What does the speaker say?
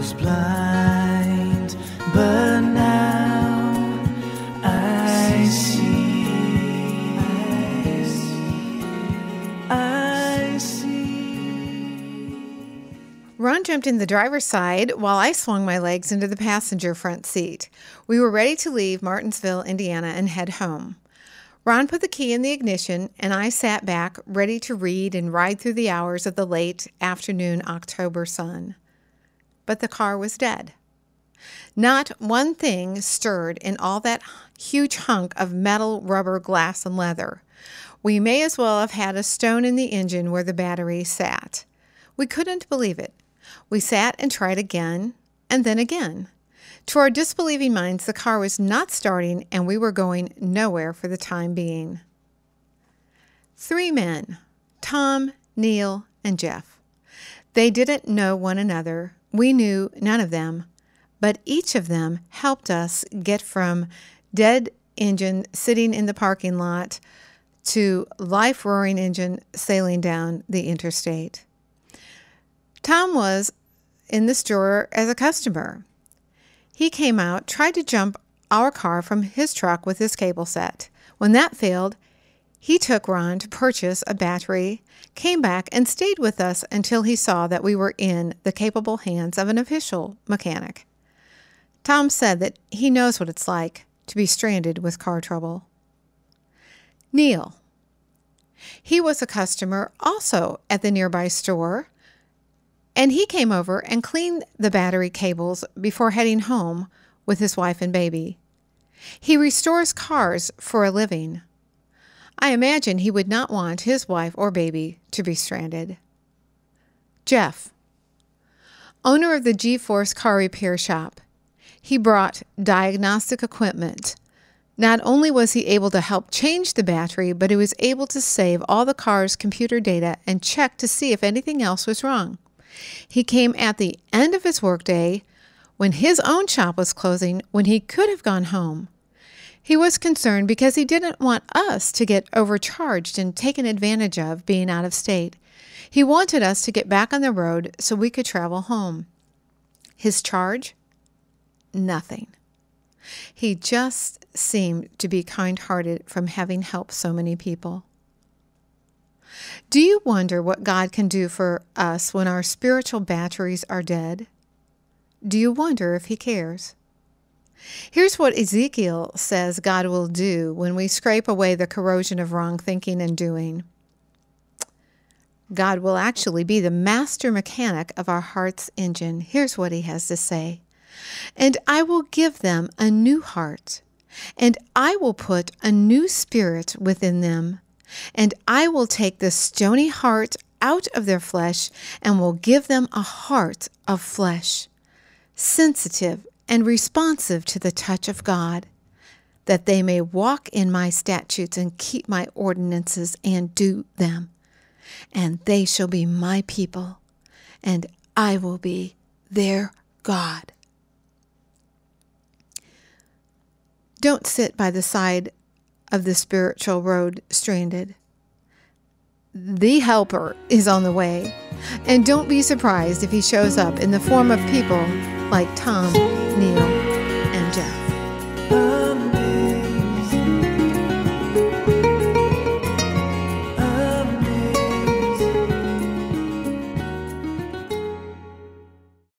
was blind, but now I see. I see. Ron jumped in the driver's side while I swung my legs into the passenger front seat. We were ready to leave Martinsville, Indiana, and head home. Ron put the key in the ignition, and I sat back, ready to read and ride through the hours of the late afternoon October sun. But the car was dead. Not one thing stirred in all that huge hunk of metal, rubber, glass, and leather. We may as well have had a stone in the engine where the battery sat. We couldn't believe it. We sat and tried again, and then again. To our disbelieving minds, the car was not starting, and we were going nowhere for the time being. 3 men, Tom, Neil, and Jeff. They didn't know one another. We knew none of them, but each of them helped us get from dead engine sitting in the parking lot to life-roaring engine sailing down the interstate. Tom was in the store as a customer. He came out, tried to jump our car from his truck with his cable set. When that failed, he took Ron to purchase a battery, came back, and stayed with us until he saw that we were in the capable hands of an official mechanic. Tom said that he knows what it's like to be stranded with car trouble. Neil. He was a customer also at the nearby store, and he came over and cleaned the battery cables before heading home with his wife and baby. He restores cars for a living. I imagine he would not want his wife or baby to be stranded. Jeff, owner of the G-Force car repair shop. He brought diagnostic equipment. Not only was he able to help change the battery, but he was able to save all the car's computer data and check to see if anything else was wrong. He came at the end of his workday when his own shop was closing, when he could have gone home. He was concerned because he didn't want us to get overcharged and taken advantage of being out of state. He wanted us to get back on the road so we could travel home. His charge? Nothing. He just seemed to be kind-hearted from having helped so many people. Do you wonder what God can do for us when our spiritual batteries are dead? Do you wonder if He cares? Here's what Ezekiel says God will do when we scrape away the corrosion of wrong thinking and doing. God will actually be the master mechanic of our heart's engine. Here's what He has to say. And I will give them a new heart, and I will put a new spirit within them. And I will take the stony heart out of their flesh and will give them a heart of flesh, sensitive and responsive to the touch of God, that they may walk in my statutes and keep my ordinances and do them. And they shall be my people, and I will be their God. Don't sit by the side of the spiritual road stranded. The Helper is on the way, and don't be surprised if He shows up in the form of people like Tom, Neil,